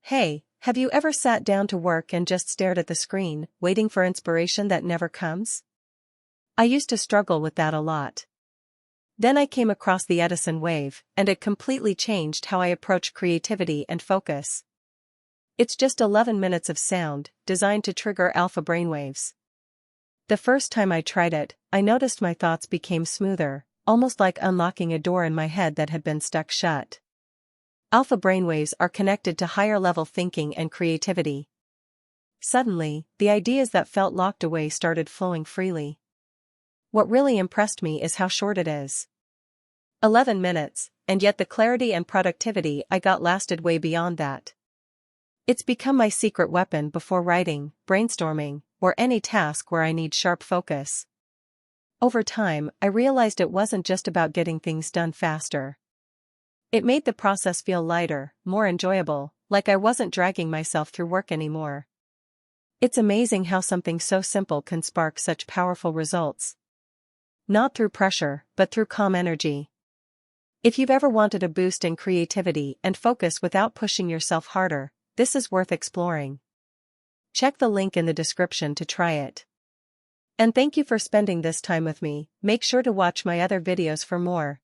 Hey, have you ever sat down to work and just stared at the screen, waiting for inspiration that never comes? I used to struggle with that a lot. Then I came across the Edison Wave, and it completely changed how I approach creativity and focus. It's just 11 minutes of sound, designed to trigger alpha brainwaves. The first time I tried it, I noticed my thoughts became smoother, almost like unlocking a door in my head that had been stuck shut. Alpha brainwaves are connected to higher-level thinking and creativity. Suddenly, the ideas that felt locked away started flowing freely. What really impressed me is how short it is. 11 minutes, and yet the clarity and productivity I got lasted way beyond that. It's become my secret weapon before writing, brainstorming, or any task where I need sharp focus. Over time, I realized it wasn't just about getting things done faster. It made the process feel lighter, more enjoyable, like I wasn't dragging myself through work anymore. It's amazing how something so simple can spark such powerful results. Not through pressure, but through calm energy. If you've ever wanted a boost in creativity and focus without pushing yourself harder, this is worth exploring. Check the link in the description to try it. And thank you for spending this time with me. Make sure to watch my other videos for more.